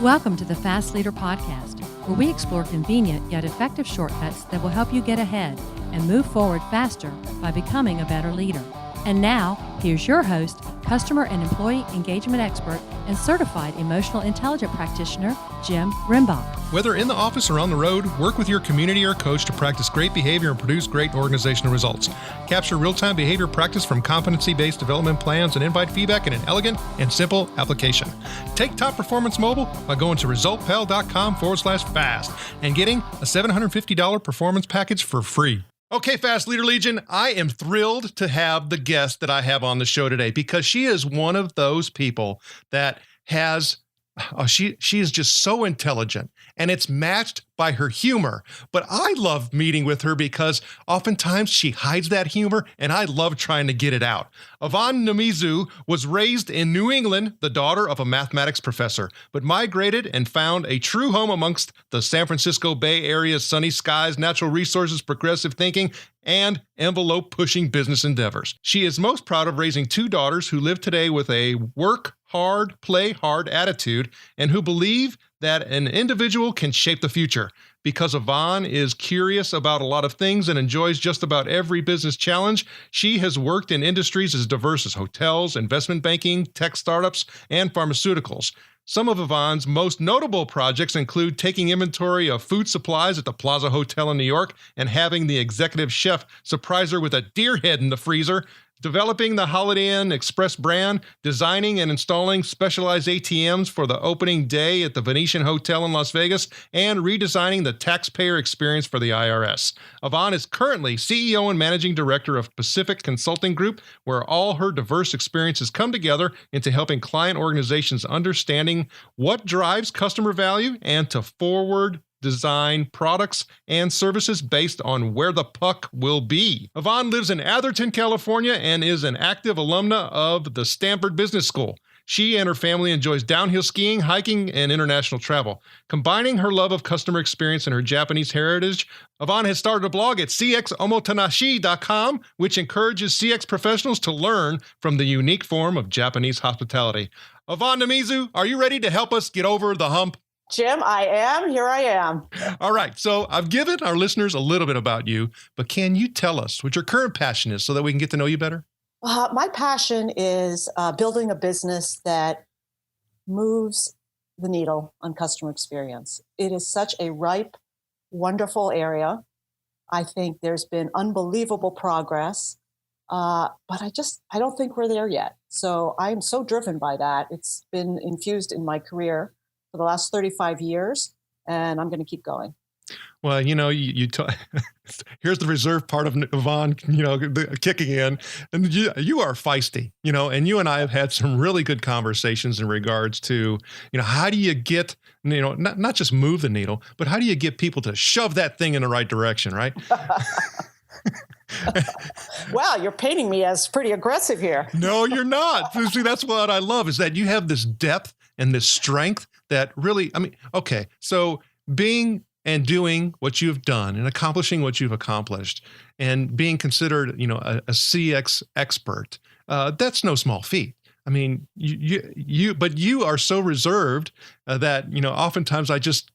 Welcome to the Fast Leader Podcast, where we explore convenient yet effective shortcuts that will help you get ahead and move forward faster by becoming a better leader. And now, here's your host, customer and employee engagement expert, and certified emotional intelligence practitioner, Jim Rimbach. Whether in the office or on the road, work with your community or coach to practice great behavior and produce great organizational results. Capture real-time behavior practice from competency-based development plans and invite feedback in an elegant and simple application. Take Top Performance Mobile by going to resultpal.com/fast and getting a $750 performance package for free. Okay, Fast Leader Legion, I am thrilled to have the guest that I have on the show today because she is one of those people that has, she is just so intelligent and it's matched by her humor. But I love meeting with her because oftentimes she hides that humor and I love trying to get it out. Yvonne Nomizu was raised in New England, the daughter of a mathematics professor, but migrated and found a true home amongst the San Francisco Bay Area's sunny skies, natural resources, progressive thinking, and envelope-pushing business endeavors. She is most proud of raising two daughters who live today with a work hard, play hard attitude and who believe that an individual can shape the future. Because Yvonne is curious about a lot of things and enjoys just about every business challenge, she has worked in industries as diverse as hotels, investment banking, tech startups, and pharmaceuticals. Some of Yvonne's most notable projects include taking inventory of food supplies at the Plaza Hotel in New York and having the executive chef surprise her with a deer head in the freezer, developing the Holiday Inn Express brand, designing and installing specialized ATMs for the opening day at the Venetian Hotel in Las Vegas, and redesigning the taxpayer experience for the IRS. Yvonne is currently CEO and Managing Director of Pacific Consulting Group, where all her diverse experiences come together into helping client organizations understanding what drives customer value and to forward design products and services based on where the puck will be. Yvonne lives in Atherton, California, and is an active alumna of the Stanford Business School. She and her family enjoys downhill skiing, hiking, and international travel. Combining her love of customer experience and her Japanese heritage, Yvonne has started a blog at cxomotanashi.com, which encourages CX professionals to learn from the unique form of Japanese hospitality. Yvonne Nomizu, are you ready to help us get over the hump? Jim, I am. Here I am. All right. So I've given our listeners a little bit about you, but can you tell us what your current passion is so that we can get to know you better? My passion is building a business that moves the needle on customer experience. It is such a ripe, wonderful area. I think there's been unbelievable progress, but I don't think we're there yet. So I'm so driven by that. It's been infused in my career for the last 35 years, and I'm going to keep going. Well, here's the reserve part of Yvonne, kicking in, and you are feisty, and you and I have had some really good conversations in regards to, how do you get, not just move the needle, but how do you get people to shove that thing in the right direction, right? Wow, you're painting me as pretty aggressive here. No, you're not. See, that's what I love is that you have this depth and this strength that really, so being and doing what you've done and accomplishing what you've accomplished and being considered, a CX expert, that's no small feat. I mean, but you are so reserved that, oftentimes I just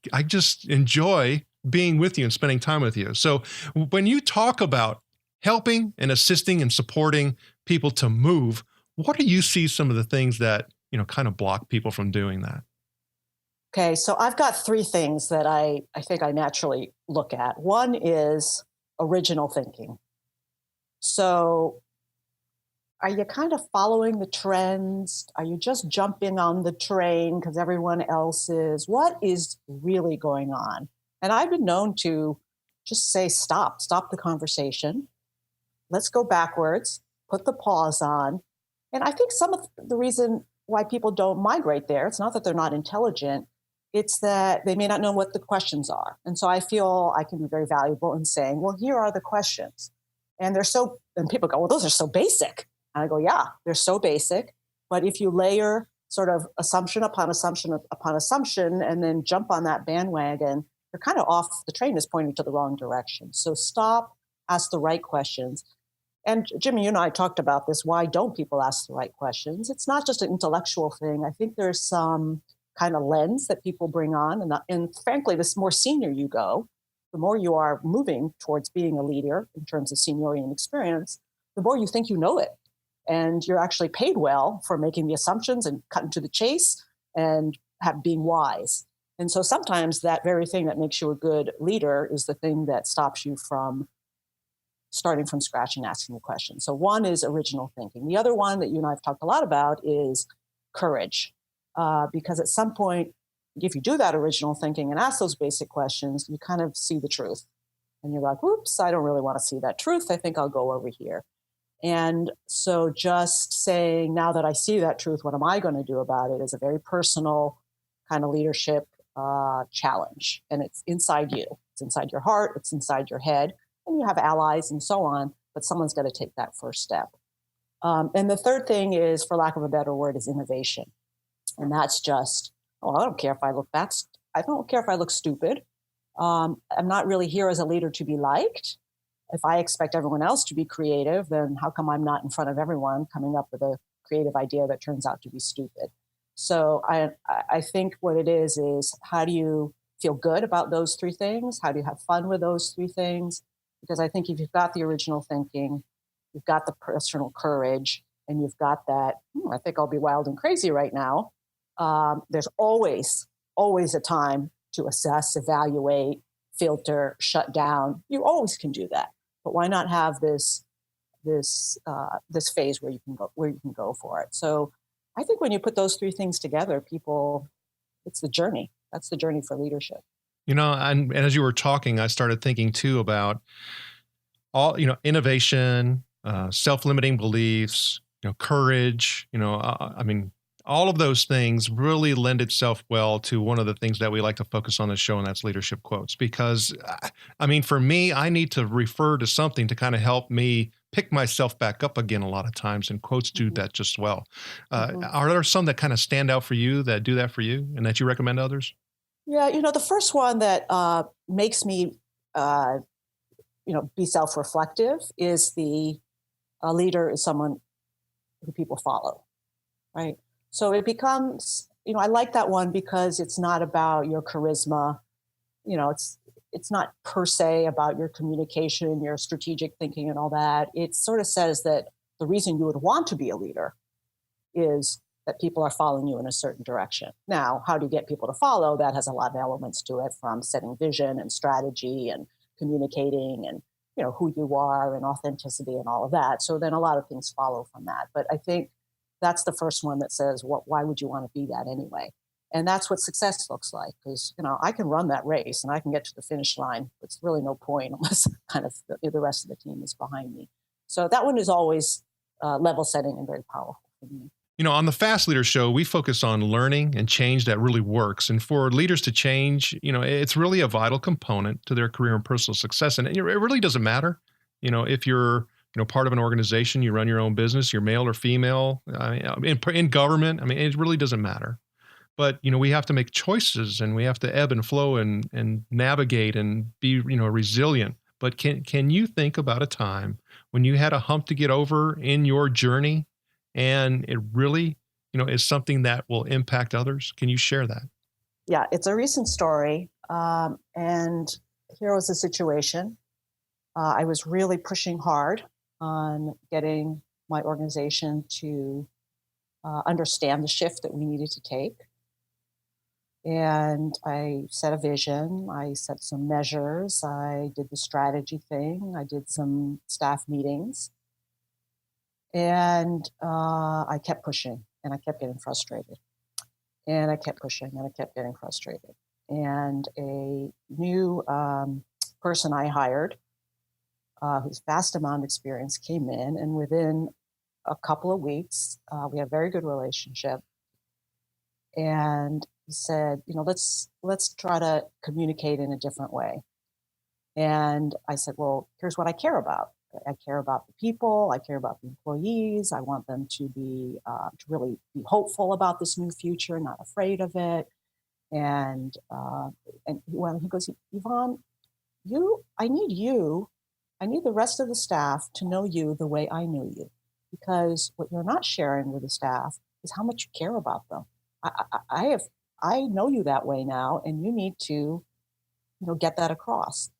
enjoy being with you and spending time with you. So when you talk about helping and assisting and supporting people to move, what do you see some of the things that, kind of block people from doing that? Okay, so I've got three things that I think I naturally look at. One is original thinking. So are you kind of following the trends? Are you just jumping on the train because everyone else is? What is really going on? And I've been known to just say, stop the conversation. Let's go backwards, put the pause on. And I think some of the reason why people don't migrate there, it's not that they're not intelligent, it's that they may not know what the questions are. And so I feel I can be very valuable in saying, well, here are the questions. And people go, well, those are so basic. And I go, yeah, they're so basic. But if you layer sort of assumption upon assumption upon assumption and then jump on that bandwagon, you're kind of off, the train is pointing to the wrong direction. So stop, ask the right questions. And Jimmy, you and I talked about this. Why don't people ask the right questions? It's not just an intellectual thing. I think there's some kind of lens that people bring on. And frankly, the more senior you go, the more you are moving towards being a leader in terms of seniority and experience, the more you think you know it. And you're actually paid well for making the assumptions and cutting to the chase and being wise. And so sometimes that very thing that makes you a good leader is the thing that stops you from starting from scratch and asking the question. So one is original thinking. The other one that you and I have talked a lot about is courage. Because at some point, if you do that original thinking and ask those basic questions, you kind of see the truth. And you're like, whoops, I don't really want to see that truth. I think I'll go over here. And so just saying, now that I see that truth, what am I going to do about it is a very personal kind of leadership challenge. And it's inside you. It's inside your heart. It's inside your head. And you have allies and so on. But someone's got to take that first step. And the third thing is, for lack of a better word, is innovation. And that's just, I don't care if I look I don't care if I look stupid. I'm not really here as a leader to be liked. If I expect everyone else to be creative, then how come I'm not in front of everyone coming up with a creative idea that turns out to be stupid? So I think what it is how do you feel good about those three things? How do you have fun with those three things? Because I think if you've got the original thinking, you've got the personal courage, and you've got that, I think I'll be wild and crazy right now. There's always a time to assess, evaluate, filter, shut down. You always can do that. But why not have this phase where you can go for it? So I think when you put those three things together, it's the journey. That's the journey for leadership. And as you were talking, I started thinking too about all, innovation, self-limiting beliefs, courage, all of those things really lend itself well to one of the things that we like to focus on this show, and that's leadership quotes. Because, for me, I need to refer to something to kind of help me pick myself back up again a lot of times, and quotes do that just well. Are there some that kind of stand out for you, that do that for you, and that you recommend to others? Yeah, the first one that makes me, be self-reflective is a leader is someone who people follow, right? So it becomes, I like that one because it's not about your charisma. It's not per se about your communication, your strategic thinking and all that. It sort of says that the reason you would want to be a leader is that people are following you in a certain direction. Now, how do you get people to follow? That has a lot of elements to it, from setting vision and strategy and communicating and, who you are and authenticity and all of that. So then a lot of things follow from that. But I think that's the first one that says, why would you want to be that anyway? And that's what success looks like. Because, I can run that race and I can get to the finish line. It's really no point unless kind of the rest of the team is behind me. So that one is always level setting and very powerful for me. On the Fast Leader Show, we focus on learning and change that really works. And for leaders to change, it's really a vital component to their career and personal success. And it really doesn't matter, if you're part of an organization, you run your own business, you're male or female, in government, it really doesn't matter. But, we have to make choices, and we have to ebb and flow and navigate and be, resilient. But can you think about a time when you had a hump to get over in your journey, and it really, is something that will impact others? Can you share that? Yeah, it's a recent story. And here was a situation. I was really pushing hard on getting my organization to understand the shift that we needed to take. And I set a vision. I set some measures. I did the strategy thing. I did some staff meetings. And I kept pushing, and I kept getting frustrated. And I kept pushing, and I kept getting frustrated. And a new person I hired, who's vast amount of experience, came in, and within a couple of weeks, we had a very good relationship. And he said, let's try to communicate in a different way. And I said, well, here's what I care about. I care about the people. I care about the employees. I want them to be to really be hopeful about this new future, not afraid of it. And he goes, Yvonne, I need the rest of the staff to know you the way I know you, because what you're not sharing with the staff is how much you care about them. I know you that way now, and you need to, get that across.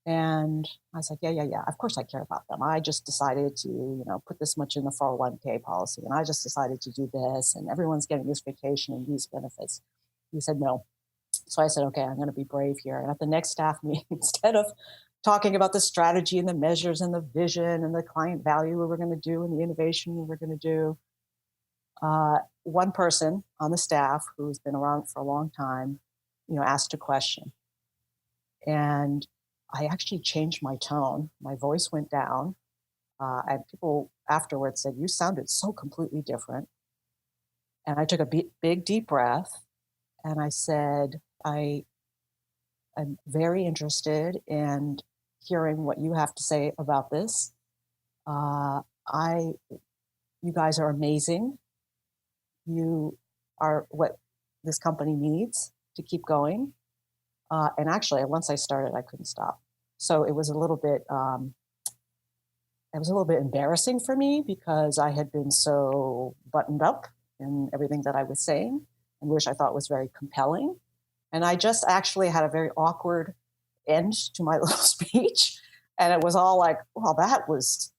And I was like, yeah. Of course I care about them. I just decided to, put this much in the 401k policy. And I just decided to do this. And everyone's getting this vacation and these benefits. He said, no. So I said, okay, I'm going to be brave here. And at the next staff meeting, instead of talking about the strategy and the measures and the vision and the client value we were going to do and the innovation we were going to do, one person on the staff who's been around for a long time, asked a question. And I actually changed my tone. My voice went down. And people afterwards said, you sounded so completely different. And I took a big, deep breath. And I said, I'm very interested in hearing what you have to say about this. You guys are amazing. You are what this company needs to keep going. And actually, once I started, I couldn't stop. So it was a little bit embarrassing for me because I had been so buttoned up in everything that I was saying, and which I thought was very compelling. And I just actually had a very awkward end to my little speech. And it was all like, well, that was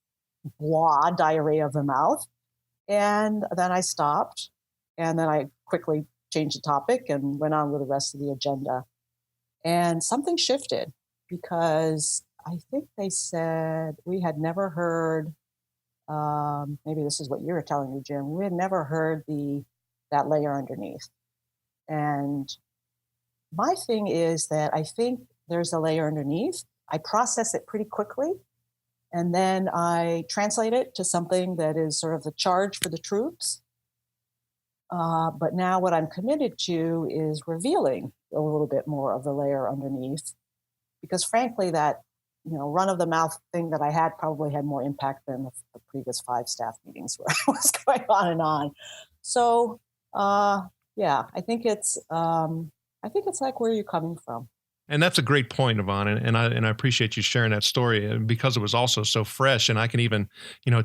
blah, diarrhea of the mouth. And then I stopped, and then I quickly changed the topic and went on with the rest of the agenda. And something shifted because I think they said we had never heard, maybe this is what you were telling me, Jim, we had never heard that layer underneath. And my thing is that I think there's a layer underneath. I process it pretty quickly, and then I translate it to something that is sort of the charge for the troops. But now what I'm committed to is revealing a little bit more of the layer underneath, because frankly, that run of the mouth thing that I had probably had more impact than the previous 5 staff meetings where I was going on and on. So yeah, I think it's like where you're coming from. And that's a great point, Yvonne, and I appreciate you sharing that story because it was also so fresh, and I can even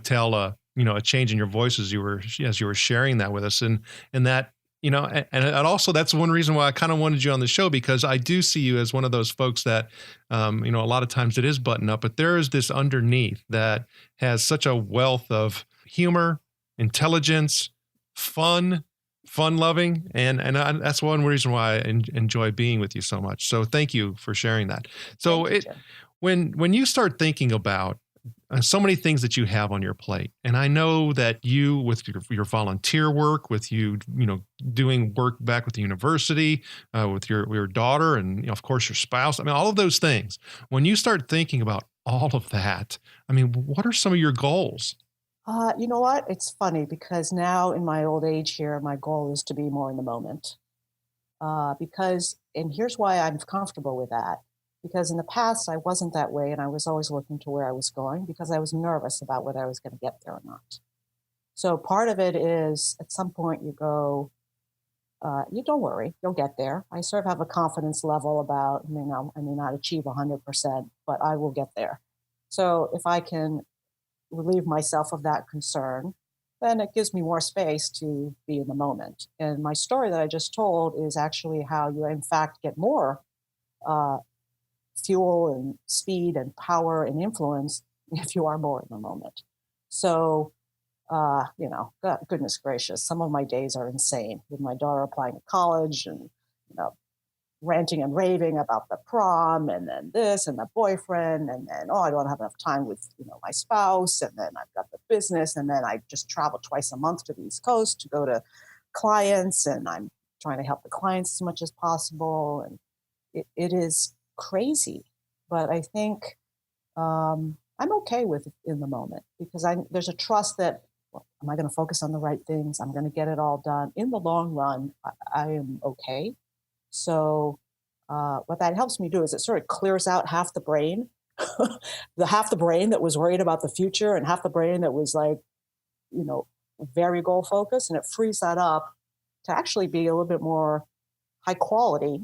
tell a change in your voice as you were sharing that with us, and that and also that's one reason why I kind of wanted you on the show, because I do see you as one of those folks that a lot of times it is buttoned up, but there is this underneath that has such a wealth of humor, intelligence, fun loving. And that's one reason why I enjoy being with you so much. So thank you for sharing that. So when you start thinking about so many things that you have on your plate, and I know that you, with your volunteer work, with you, doing work back with the university, with your daughter, and of course your spouse, I mean, all of those things, when you start thinking about all of that, I mean, what are some of your goals? You know what? It's funny because now in my old age here, my goal is to be more in the moment. And here's why I'm comfortable with that. Because in the past, I wasn't that way, and I was always looking to where I was going because I was nervous about whether I was going to get there or not. So part of it is at some point you go, you don't worry, you'll get there. I sort of have a confidence level about, I may not achieve 100%, but I will get there. So if I can relieve myself of that concern, then it gives me more space to be in the moment. And my story that I just told is actually how you, in fact, get more fuel and speed and power and influence if you are more in the moment. So, goodness gracious, some of my days are insane with my daughter applying to college and, ranting and raving about the prom and then this and the boyfriend and then, I don't have enough time with, my spouse, and then I've got the business, and then I just travel twice a month to the East Coast to go to clients, and I'm trying to help the clients as much as possible. And it is crazy, but I think I'm okay with it in the moment because there's a trust that, am I going to focus on the right things? I'm going to get it all done. In the long run, I am okay. So what that helps me do is it sort of clears out half the brain, half the brain that was worried about the future and half the brain that was like, very goal focused, and it frees that up to actually be a little bit more high quality,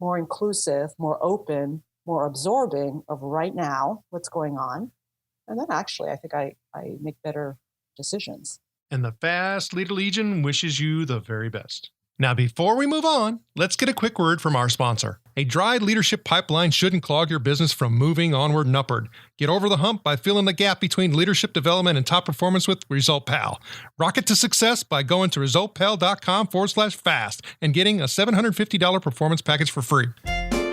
more inclusive, more open, more absorbing of right now, what's going on. And then actually, I think I make better decisions. And the Fast Leader Legion wishes you the very best. Now, before we move on, let's get a quick word from our sponsor. A dry leadership pipeline shouldn't clog your business from moving onward and upward. Get over the hump by filling the gap between leadership development and top performance with ResultPal. Rocket to success by going to resultpal.com/fast and getting a $750 performance package for free.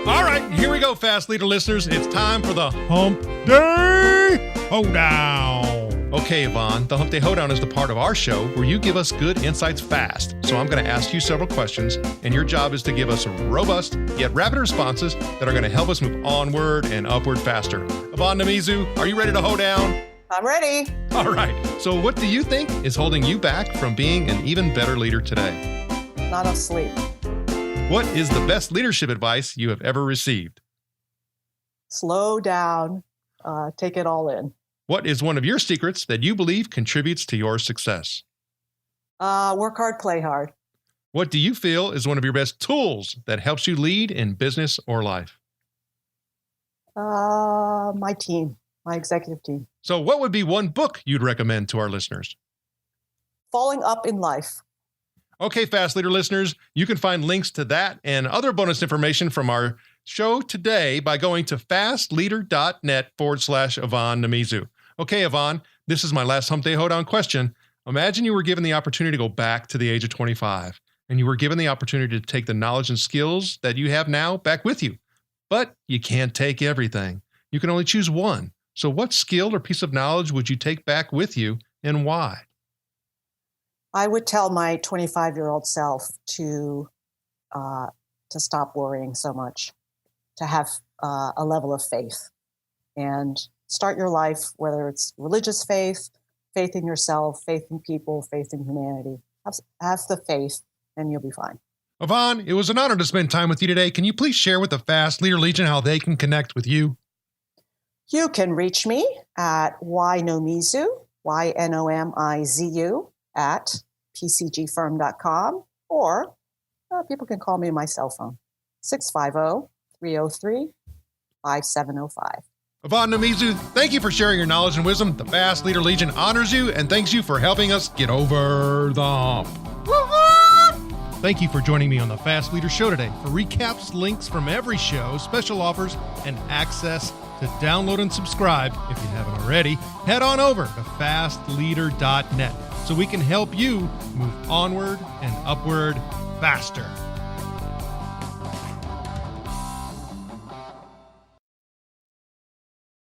All right, here we go, Fast Leader listeners. It's time for the Hump Day Hoedown. Okay, Yvonne, the Hump Day Hoedown is the part of our show where you give us good insights fast. So I'm going to ask you several questions, and your job is to give us robust yet rapid responses that are going to help us move onward and upward faster. Yvonne Nomizu, are you ready to hoe down? I'm ready. All right. So what do you think is holding you back from being an even better leader today? Not enough sleep. What is the best leadership advice you have ever received? Slow down. Take it all in. What is one of your secrets that you believe contributes to your success? Work hard, play hard. What do you feel is one of your best tools that helps you lead in business or life? My team, my executive team. So what would be one book you'd recommend to our listeners? Falling Up in Life. Okay, Fast Leader listeners, you can find links to that and other bonus information from our show today by going to fastleader.net/Yvonne Nomizu. Okay, Yvonne, this is my last Hump Day Hoedown question. Imagine you were given the opportunity to go back to the age of 25, and you were given the opportunity to take the knowledge and skills that you have now back with you. But you can't take everything. You can only choose one. So what skill or piece of knowledge would you take back with you, and why? I would tell my 25-year-old self to stop worrying so much, to have a level of faith, and start your life, whether it's religious faith, faith in yourself, faith in people, faith in humanity. Have the faith, and you'll be fine. Yvonne, it was an honor to spend time with you today. Can you please share with the Fast Leader Legion how they can connect with you? You can reach me at Ynomizu, Ynomizu, at pcgfirm.com, or people can call me on my cell phone, 650-303-5705. Yvonne Nomizu, thank you for sharing your knowledge and wisdom. The Fast Leader Legion honors you and thanks you for helping us get over the hump. Thank you for joining me on the Fast Leader Show today. For recaps, links from every show, special offers, and access to download and subscribe, if you haven't already, head on over to fastleader.net so we can help you move onward and upward faster.